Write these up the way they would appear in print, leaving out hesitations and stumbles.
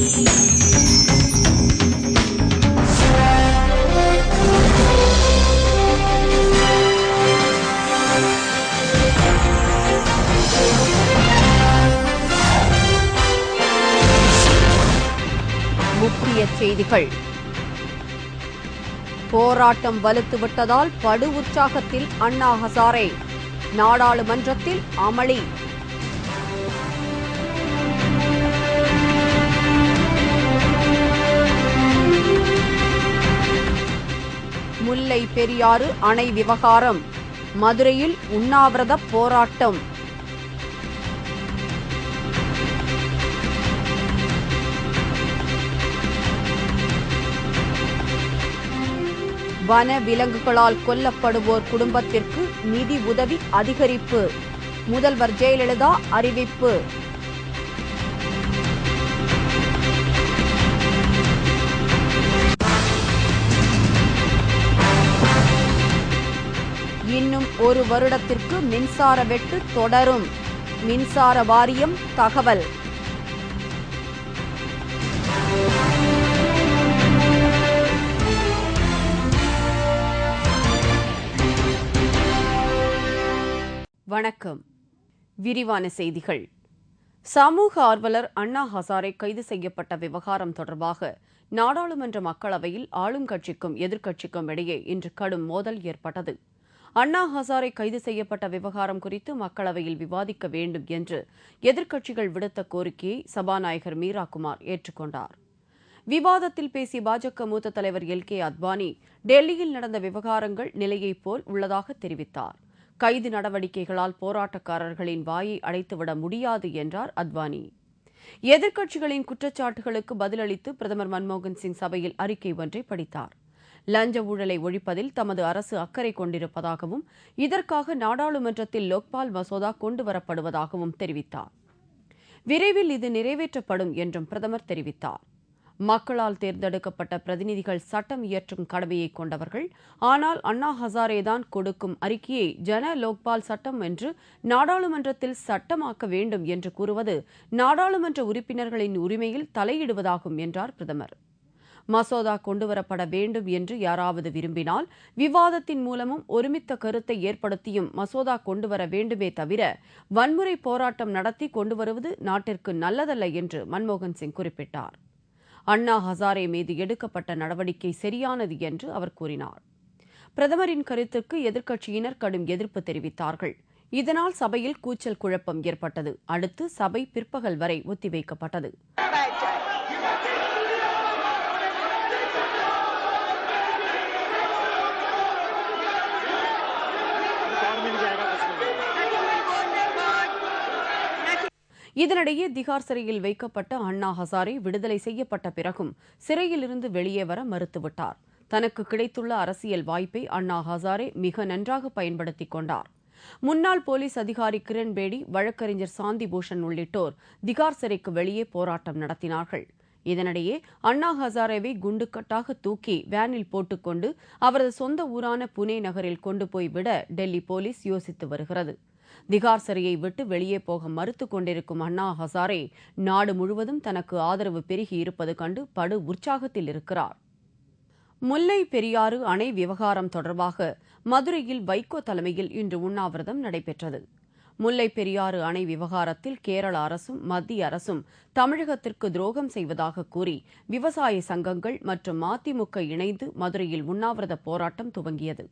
முக்கிய செய்திகள். போராட்டம் வலுத்துவிட்டதால் படு உற்சாகத்தில் அண்ணா ஹசாரே, நாடாளுமன்றத்தில் அமளி. முல்லை பெரியாறு அணை விவகாரம், மதுரையில் உண்ணாவிரத போராட்டம். வன விலங்குகளால் கொல்லப்படுவோர் குடும்பத்திற்கு நிதி உதவி அதிகரிப்பு, முதல்வர் ஜெயலலிதா அறிவிப்பு. இன்னும் ஒரு வருடத்திற்கு மின்சார வெட்டு தொடரும், மின்சார வாரியம் தகவல். வணக்கம். விரிவான செய்திகள். சமூக ஆர்வலர் அண்ணா ஹசாரே கைது செய்யப்பட்ட விவகாரம் தொடர்பாக நாடாளுமன்ற மக்களவையில் ஆளும் கட்சிக்கும் எதிர்க்கட்சிக்கும் இடையே இன்று கடும் மோதல் ஏற்பட்டது. அண்ணா ஹசாரே கைது செய்யப்பட்ட விவகாரம் குறித்து மக்களவையில் விவாதிக்க வேண்டும் என்று எதிர்க்கட்சிகள் விடுத்த கோரிக்கையை சபாநாயகர் மீராகுமார் ஏற்றுக்கொண்டார். விவாதத்தில் பேசிய பாஜக மூத்த தலைவர் எல்.கே. அத்வானி, டெல்லியில் நடந்த விவகாரங்கள் நிலையைப் போல் உள்ளதாக தெரிவித்தார். கைது நடவடிக்கைகளால் போராட்டக்காரர்களின் வாயை அடைத்துவிட முடியாது என்றார் அத்வானி. எதிர்க்கட்சிகளின் குற்றச்சாட்டுகளுக்கு பதிலளித்து பிரதமர் மன்மோகன் சிங் சபையில் அறிக்கை ஒன்றை படித்தார். லஞ்ச ஊழலை ஒழிப்பதில் தமது அரசு அக்கறை கொண்டிருப்பதாகவும் இதற்காக நாடாளுமன்றத்தில் லோக்பால் மசோதா கொண்டுவரப்படுவதாகவும் தெரிவித்தார். விரைவில் இது நிறைவேற்றப்படும் என்றும் பிரதமர் தெரிவித்தார். மக்களால் தேர்ந்தெடுக்கப்பட்ட பிரதிநிதிகள் சட்டம் இயற்றும் கடமையை கொண்டவர்கள். ஆனால் அண்ணா ஹசாரேதான் கொடுக்கும் அறிக்கையை ஜன லோக்பால் சட்டம் என்று நாடாளுமன்றத்தில் சட்டமாக்க வேண்டும் என்று கூறுவது நாடாளுமன்ற உறுப்பினர்களின் உரிமையில் தலையிடுவதாகும் என்றார் பிரதமர். மசோதா கொண்டுவரப்பட வேண்டும் என்று யாராவது விரும்பினால் விவாதத்தின் மூலமும் ஒருமித்த கருத்தை ஏற்படுத்தியும் மசோதா கொண்டுவர வேண்டுமே தவிர வன்முறை போராட்டம் நடத்தி கொண்டுவருவது நாட்டிற்கு நல்லதல்ல என்று மன்மோகன் சிங் குறிப்பிட்டார். அண்ணா ஹசாரே மீது எடுக்கப்பட்ட நடவடிக்கை சரியானது என்று அவர் கூறினார். பிரதமரின் கருத்துக்கு எதிர்க்கட்சியினர் கடும் எதிர்ப்பு தெரிவித்தார்கள். இதனால் சபையில் கூச்சல் குழப்பம் ஏற்பட்டது. அடுத்து சபை பிற்பகல் வரை ஒத்திவைக்கப்பட்டது. இதனிடையே திகார் சிறையில் வைக்கப்பட்ட அண்ணா ஹசாரே விடுதலை செய்யப்பட்ட பிறகும் சிறையிலிருந்து வெளியே வர மறுத்துவிட்டார். தனக்கு கிடைத்துள்ள அரசியல் வாய்ப்பை அண்ணா ஹசாரே மிக நன்றாக பயன்படுத்திக் கொண்டார். முன்னாள் போலீஸ் அதிகாரி கிரண் பேடி, வழக்கறிஞர் சாந்தி பூஷன் உள்ளிட்டோர் திகார் சிறைக்கு வெளியே போராட்டம் நடத்தினார்கள். இதனிடையே அண்ணா ஹசாரேவை குண்டுக்கட்டாக தூக்கி வேனில் போட்டுக்கொண்டு அவரது சொந்த ஊரான புனே நகரில் கொண்டு போய் விட டெல்லி போலீஸ் யோசித்து வருகிறது. திகார் சிறையை விட்டு வெளியே போக மறுத்துக் கொண்டிருக்கும் அண்ணா ஹசாரே நாடு முழுவதும் தனக்கு ஆதரவு பெருகி இருப்பது கண்டு படு உற்சாகத்தில் இருக்கிறார். முல்லை பெரியாறு அணை விவகாரம் தொடர்பாக மதுரையில் வைகோ தலைமையில் இன்று உண்ணாவிரதம் நடைபெற்றது. முல்லை பெரியாறு அணை விவகாரத்தில் கேரள அரசும் மத்திய அரசும் தமிழகத்திற்கு துரோகம் செய்வதாக கூறி விவசாய சங்கங்கள் மற்றும் மதிமுக இணைந்து மதுரையில் உண்ணாவிரத போராட்டம் துவங்கியது.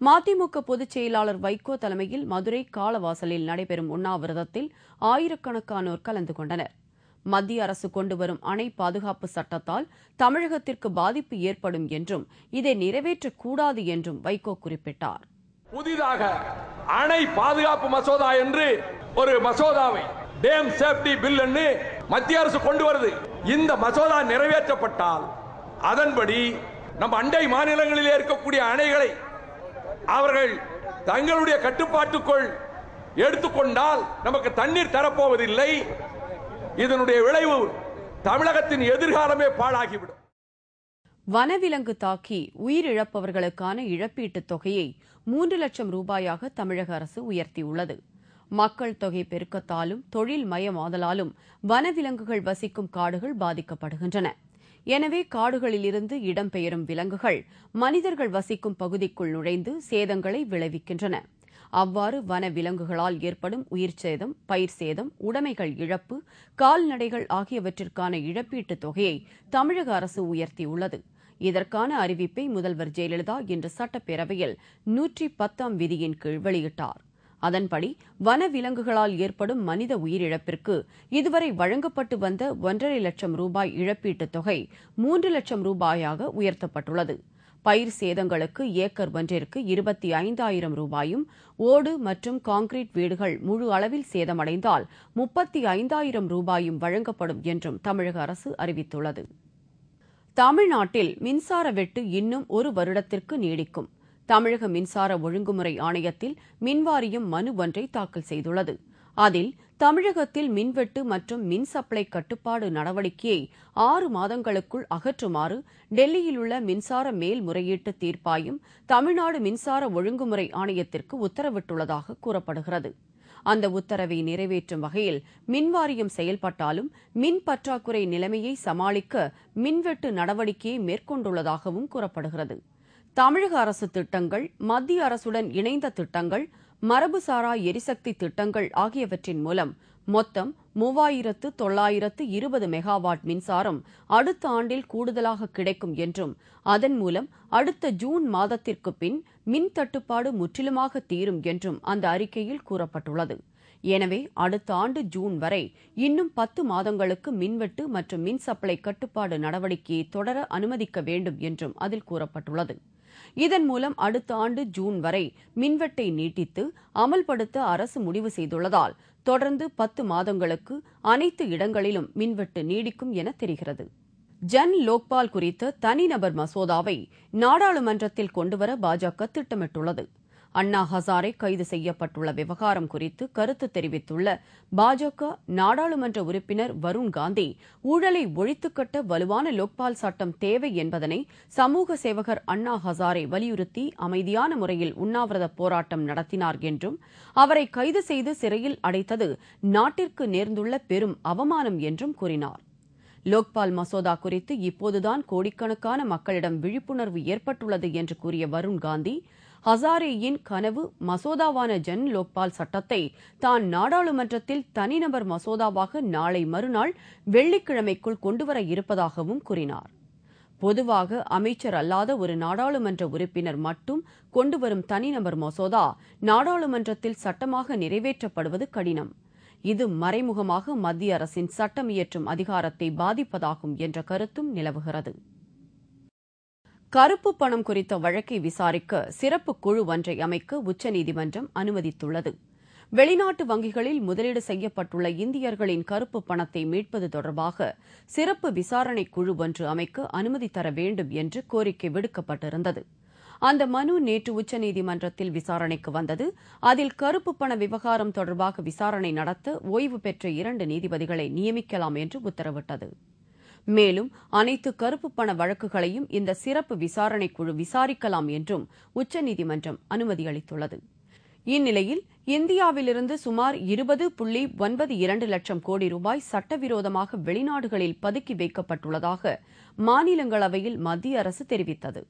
மதிமுக பொதுச் செயலாளர் வைகோ தலைமையில் மதுரை காளவாசலில் நடைபெறும் உண்ணாவிரதத்தில் ஆயிரக்கணக்கானோர் கலந்து கொண்டனர். மத்திய அரசு கொண்டுவரும் அணை பாதுகாப்பு சட்டத்தால் தமிழகத்திற்கு பாதிப்பு ஏற்படும் என்றும் இதை நிறைவேற்றக்கூடாது என்றும் வைகோ குறிப்பிட்டார். புதிதாக அணை பாதுகாப்பு மசோதா என்று ஒரு மசோதாவை டேம் சேஃப்டி பில் என்று மத்திய அரசு கொண்டு வருது. இந்த மசோதா நிறைவேற்றப்பட்டால் அதன்படி நம் அண்டை மாநிலங்களில் இருக்கக்கூடிய அணைகளை அவர்கள் தங்களுடைய கட்டுப்பாட்டுக்குள் எடுத்துக்கொண்டால் நமக்கு தண்ணீர் தரப்போவதில்லை. இதனுடைய விளைவு தமிழகத்தின் எதிர்காலமே பாழாகிவிடும். வனவிலங்கு தாக்கி உயிரிழப்பவர்களுக்கான இழப்பீட்டுத் தொகையை 3 லட்சம் ரூபாயாக தமிழக அரசு உயர்த்தியுள்ளது. மக்கள் தொகை பெருக்கத்தாலும் தொழில் மயமாதலாலும் வனவிலங்குகள் வசிக்கும் காடுகள் பாதிக்கப்படுகின்றன. எனவே காடுகளிலிருந்து இடம்பெயரும் விலங்குகள் மனிதர்கள் வசிக்கும் பகுதிக்குள் நுழைந்து சேதங்களை விளைவிக்கின்றன. அவ்வாறு வன விலங்குகளால் ஏற்படும் உயிர் சேதம், பயிர் சேதம், உடைமைகள் இழப்பு, கால்நடைகள் ஆகியவற்றிற்கான இழப்பீட்டுத் தொகையை தமிழக அரசு உயர்த்தியுள்ளது. இதற்கான அறிவிப்பை முதல்வர் ஜெயலலிதா இன்று சட்டப்பேரவையில் 110ஆம் விதியின் கீழ் வெளியிட்டார். அதன்படி வன விலங்குகளால் ஏற்படும் மனித உயிரிழப்பிற்கு இதுவரை வழங்கப்பட்டு வந்த 1,50,000 லட்சம் ரூபாய் இழப்பீட்டுத் தொகை 3 லட்சம் ரூபாயாக உயர்த்தப்பட்டுள்ளது. பயிர் சேதங்களுக்கு ஏக்கர் ஒன்றிற்கு 25,000 ரூபாயும், ஓடு மற்றும் கான்கிரீட் வீடுகள் முழு அளவில் சேதமடைந்தால் 35,000 ரூபாயும் வழங்கப்படும் என்றும் தமிழக அரசு அறிவித்துள்ளது. தமிழ்நாட்டில் மின்சார வெட்டு இன்னும் 1 வருடத்திற்கு நீடிக்கும். தமிழக மின்சார ஒழுங்குமுறை ஆணையத்தில் மின்வாரியம் மனு ஒன்றை தாக்கல் செய்துள்ளது. அதில் தமிழகத்தில் மின்வெட்டு மற்றும் மின் சப்ளை கட்டுப்பாடு நடவடிக்கையை 6 மாதங்களுக்குள் அகற்றுமாறு டெல்லியில் உள்ள மின்சார மேல்முறையீட்டு தீர்ப்பாயம் தமிழ்நாடு மின்சார ஒழுங்குமுறை ஆணையத்திற்கு உத்தரவிட்டுள்ளதாக கூறப்படுகிறது. அந்த உத்தரவை நிறைவேற்றும் வகையில் மின்வாரியம் செயல்பட்டாலும் மின் பற்றாக்குறை நிலைமையை சமாளிக்க மின்வெட்டு நடவடிக்கையை மேற்கொண்டுள்ளதாகவும் கூறப்படுகிறது. தமிழக அரசு திட்டங்கள், மத்திய அரசுடன் இணைந்த திட்டங்கள், மரபுசாரா எரிசக்தி திட்டங்கள் ஆகியவற்றின் மூலம் மொத்தம் 3,920 மெகாவாட் மின்சாரம் அடுத்த ஆண்டில் கூடுதலாக கிடைக்கும் என்றும், அதன் மூலம் அடுத்த ஜூன் மாதத்திற்கு பின் மின் தட்டுப்பாடு முற்றிலுமாக தீரும் என்றும் அந்த அறிக்கையில் கூறப்பட்டுள்ளது. எனவே அடுத்த ஆண்டு ஜூன் வரை இன்னும் 10 மாதங்களுக்கு மின்வெட்டு மற்றும் மின் சப்ளை கட்டுப்பாடு நடவடிக்கையை தொடர அனுமதிக்க வேண்டும் என்றும் அதில் கூறப்பட்டுள்ளது. இதன் மூலம் அடுத்த ஆண்டு ஜூன் வரை மின்வெட்டை நீட்டித்து அமல்படுத்த அரசு முடிவு செய்துள்ளதால் தொடர்ந்து 10 மாதங்களுக்கு அனைத்து இடங்களிலும் மின்வெட்டு நீடிக்கும் என தெரிகிறது. ஜன் லோக்பால் குறித்த தனிநபர் மசோதாவை நாடாளுமன்றத்தில் கொண்டுவர பாஜக திட்டமிட்டுள்ளது. அண்ணா ஹசாரே கைது செய்யப்பட்டுள்ள விவகாரம் குறித்து கருத்து தெரிவித்துள்ள பாஜக நாடாளுமன்ற உறுப்பினர் வருண் காந்தி, ஊழலை ஒழித்துக்கட்ட வலுவான லோக்பால் சட்டம் தேவை என்பதனை சமூக சேவகர் அண்ணா ஹசாரே வலியுறுத்தி அமைதியான முறையில் உண்ணாவிரத போராட்டம் நடத்தினார் என்றும், அவரை கைது செய்து சிறையில் அடைத்தது நாட்டிற்கு நேர்ந்துள்ள பெரும் அவமானம் என்றும் கூறினார். லோக்பால் மசோதா குறித்து இப்போதுதான் கோடிக்கணக்கான மக்களிடம் விழிப்புணர்வு ஏற்பட்டுள்ளது என்று கூறிய வருண் காந்தி, ஹசாரேயின் கனவு மசோதாவான ஜன் லோக்பால் சட்டத்தை தான் நாடாளுமன்றத்தில் தனிநபர் மசோதாவாக நாளை மறுநாள் வெள்ளிக்கிழமைக்குள் கொண்டுவர இருப்பதாகவும் கூறினார். பொதுவாக அமைச்சர் அல்லாத ஒரு நாடாளுமன்ற உறுப்பினர் மட்டும் கொண்டுவரும் தனிநபர் மசோதா நாடாளுமன்றத்தில் சட்டமாக நிறைவேற்றப்படுவது கடினம். இது மறைமுகமாக மத்திய அரசின் சட்டம் இயற்றும் அதிகாரத்தை பாதிப்பதாகும் என்ற கருத்தும் நிலவுகிறது. கருப்பு பணம் குறித்த வழக்கை விசாரிக்க சிறப்பு குழு ஒன்றை அமைக்க உச்சநீதிமன்றம் அனுமதித்துள்ளது. வெளிநாட்டு வங்கிகளில் முதலீடு செய்யப்பட்டுள்ள இந்தியர்களின் கருப்பு பணத்தை மீட்பது தொடர்பாக சிறப்பு விசாரணை குழு ஒன்று அமைக்க அனுமதி தர வேண்டும் என்று கோரிக்கை விடுக்கப்பட்டிருந்தது. அந்த மனு நேற்று உச்சநீதிமன்றத்தில் விசாரணைக்கு வந்தது. அதில் கருப்பு பண விவகாரம் தொடர்பாக விசாரணை நடத்த ஓய்வு பெற்ற 2 நீதிபதிகளை நியமிக்கலாம் என்று உத்தரவிட்டது. மேலும் அனைத்து கருப்பு பண வழக்குகளையும் இந்த சிறப்பு விசாரணை குழு விசாரிக்கலாம் என்றும் உச்சநீதிமன்றம் அனுமதி அளித்துள்ளது. இந்நிலையில் இந்தியாவிலிருந்து சுமார் 20.92 லட்சம் கோடி ரூபாய் சட்டவிரோதமாக வெளிநாடுகளில் பதுக்கி வைக்கப்பட்டுள்ளதாக மாநிலங்களவையில் மத்திய அரசு தெரிவித்தது.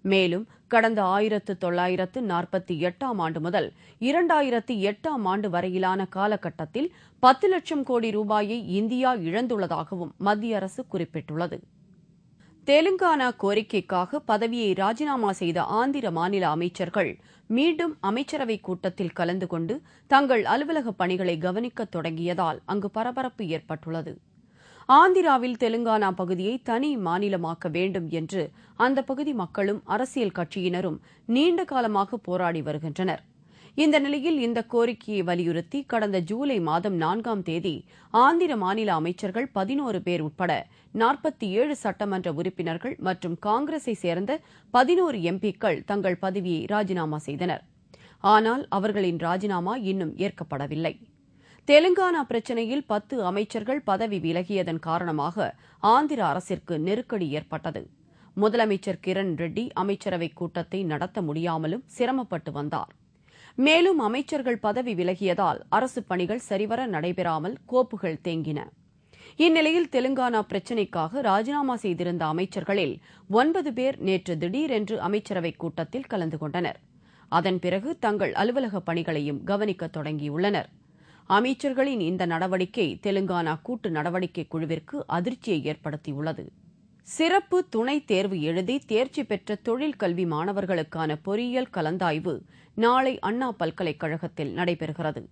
மேலும் கடந்த 1948ஆம் ஆண்டு முதல் 2008ஆம் ஆண்டு வரையிலான காலகட்டத்தில் 10 லட்சம் கோடி ரூபாயை இந்தியா இழந்துள்ளதாகவும் மத்திய அரசு குறிப்பிட்டுள்ளது. தெலுங்கானா கோரிக்கைக்காக பதவியை ராஜினாமா செய்த ஆந்திர மாநில அமைச்சர்கள் மீண்டும் அமைச்சரவைக் கூட்டத்தில் கலந்து கொண்டு தங்கள் அலுவலக பணிகளை கவனிக்க தொடங்கியதால் அங்கு பரபரப்பு ஏற்பட்டுள்ளது. ஆந்திராவில் தெலுங்கானா பகுதியை தனி மாநிலமாக்க வேண்டும் என்று அந்த பகுதி மக்களும் அரசியல் கட்சியினரும் நீண்ட காலமாக போராடி வருகின்றனர். இந்த நிலையில் இந்த கோரிக்கையை வலியுறுத்தி கடந்த ஜூலை மாதம் 4ஆம் தேதி ஆந்திர மாநில அமைச்சர்கள் 11 பேர் உட்பட 47 சட்டமன்ற உறுப்பினர்கள் மற்றும் காங்கிரஸை சேர்ந்த 11 எம்பிக்கள் தங்கள் பதவியை ராஜினாமா செய்தனர். ஆனால் அவர்களின் ராஜினாமா இன்னும் ஏற்கப்படவில்லை. தெலுங்கானா பிரச்சினையில் 10 அமைச்சர்கள் பதவி விலகியதன் காரணமாக ஆந்திர அரசிற்கு நெருக்கடி ஏற்பட்டது. முதலமைச்சர் கிரண் ரெட்டி அமைச்சரவைக் கூட்டத்தை நடத்த முடியாமலும் சிரமப்பட்டு வந்தார். மேலும் அமைச்சர்கள் பதவி விலகியதால் அரசு பணிகள் சரிவர நடைபெறாமல் கோப்புகள் தேங்கின. இந்நிலையில் தெலுங்கானா பிரச்சினைக்காக ராஜினாமா செய்திருந்த அமைச்சர்களில் 9 பேர் நேற்று திடீரென்று அமைச்சரவைக் கூட்டத்தில் கலந்து கொண்டனர். அதன் பிறகு தங்கள் அலுவலக பணிகளையும் கவனிக்க தொடங்கியுள்ளனர். அமைச்சர்களின் இந்த நடவடிக்கை தெலுங்கானா கூட்டு நடவடிக்கை குழுவிற்கு அதிர்ச்சியை ஏற்படுத்தியுள்ளது. சிறப்பு துணைத் தேர்வு எழுதி தேர்ச்சி பெற்ற தொழிற்கல்வி மாணவர்களுக்கான பொறியியல் கலந்தாய்வு நாளை அண்ணா பல்கலைக்கழகத்தில் நடைபெறுகிறது.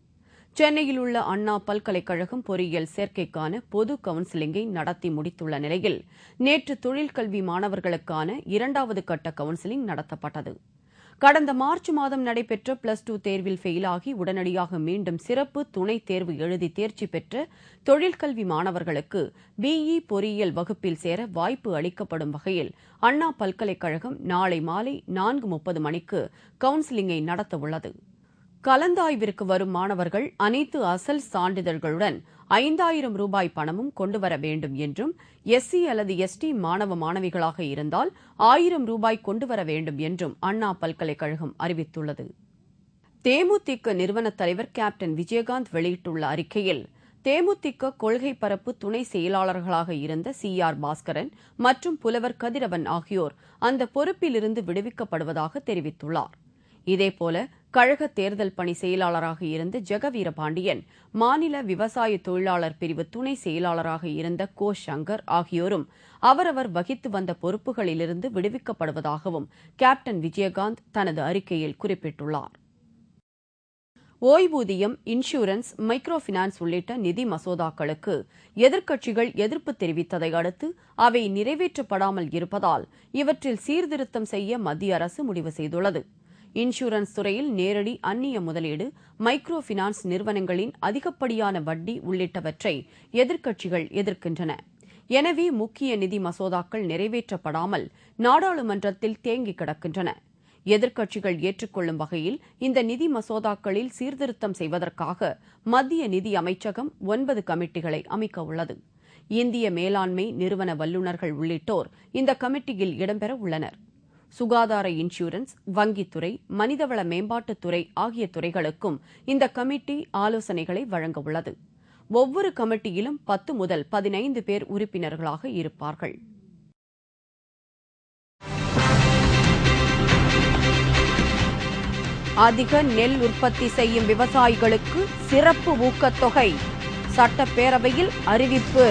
சென்னையில் உள்ள அண்ணா பல்கலைக்கழகம் பொறியியல் சேர்க்கைக்கான பொது கவுன்சிலிங்கை நடத்தி முடித்துள்ள நிலையில் நேற்று தொழிற்கல்வி மாணவர்களுக்கான 2வது கட்ட கவுன்சிலிங் நடத்தப்பட்டது. கடந்த மார்ச் மாதம் நடைபெற்ற +2 தேர்வில் ஃபெயிலாகி உடனடியாக மீண்டும் சிறப்பு துணைத் தேர்வு எழுதி தேர்ச்சி பெற்ற தொழிற்கல்வி மாணவர்களுக்கு பிஇ பொறியியல் வகுப்பில் சேர வாய்ப்பு அளிக்கப்படும் வகையில் அண்ணா பல்கலைக்கழகம் நாளை மாலை 4:30 மணிக்கு கவுன்சிலிங்கை நடத்தவுள்ளது. கலந்தாய்விற்கு வரும் மாணவர்கள் அனைத்து அசல் சான்றிதழ்களுடன் 5,000 ரூபாய் பணமும் கொண்டுவர வேண்டும் என்றும், எஸ்சி அல்லது எஸ்டி மாணவ மாணவிகளாக இருந்தால் 1,000 ரூபாய் கொண்டுவர வேண்டும் என்றும் அண்ணா பல்கலைக்கழகம் அறிவித்துள்ளது. தேமுதிக நிறுவன தலைவர் கேப்டன் விஜயகாந்த் வெளியிட்டுள்ள அறிக்கையில், தேமுதிக கொள்கை பரப்பு துணை செயலாளர்களாக இருந்த CR பாஸ்கரன் மற்றும் புலவர் கதிரவன் ஆகியோர் அந்த பொறுப்பிலிருந்து விடுவிக்கப்படுவதாக தெரிவித்துள்ளார். இதேபோல கழக தேர்தல் பணி செயலாளராக இருந்த ஜெகவீரபாண்டியன், மாநில விவசாய தொழிலாளர் பிரிவு துணை செயலாளராக இருந்த கோ சங்கர் ஆகியோரும் அவரவர் வகித்து வந்த பொறுப்புகளிலிருந்து விடுவிக்கப்படுவதாகவும் கேப்டன் விஜயகாந்த் தனது அறிக்கையில் குறிப்பிட்டுள்ளார். ஓய்வூதியம், இன்சூரன்ஸ், மைக்ரோ பினான்ஸ் உள்ளிட்ட நிதி மசோதாக்களுக்கு எதிர்க்கட்சிகள் எதிர்ப்பு தெரிவித்ததை அடுத்து அவை நிறைவேற்றப்படாமல் இருப்பதால் இவற்றில் சீர்திருத்தம் செய்ய மத்திய அரசு முடிவு செய்துள்ளது. இன்சூரன்ஸ் துறையில் நேரடி அந்நிய முதலீடு, மைக்ரோ பினான்ஸ் நிறுவனங்களின் அதிகப்படியான வட்டி உள்ளிட்டவற்றை எதிர்க்கட்சிகள் எதிர்க்கின்றன. எனவே முக்கிய நிதி மசோதாக்கள் நிறைவேற்றப்படாமல் நாடாளுமன்றத்தில் தேங்கி கிடக்கின்றன. எதிர்க்கட்சிகள் ஏற்றுக்கொள்ளும் வகையில் இந்த நிதி மசோதாக்களில் சீர்திருத்தம் செய்வதற்காக மத்திய நிதி அமைச்சகம் 9 கமிட்டிகளை அமைக்க உள்ளது. இந்திய மேலாண்மை நிறுவன வல்லுநர்கள் உள்ளிட்டோர் இந்த கமிட்டியில் இடம்பெற உள்ளனர். சுகாதார, இன்சூரன்ஸ், வங்கித்துறை, மனிதவள மேம்பாட்டுத்துறை ஆகிய துறைகளுக்கும் இந்த கமிட்டி ஆலோசனைகளை வழங்க உள்ளது. ஒவ்வொரு கமிட்டியிலும் 10 முதல் 15 பேர் உறுப்பினர்களாக இருப்பார்கள். அதிக நெல் உற்பத்தி செய்யும் விவசாயிகளுக்கு சிறப்பு ஊக்கத்தொகை சட்டப்பேரவையில் அறிவிப்பு.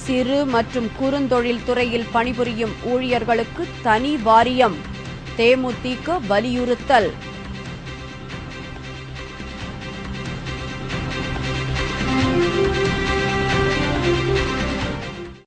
சிறு மற்றும் குறுந்தொழில் துறையில் பணிபுரியும் ஊழியர்களுக்கு தனி வாரியம் தேமுதிக வலியுறுத்தல்.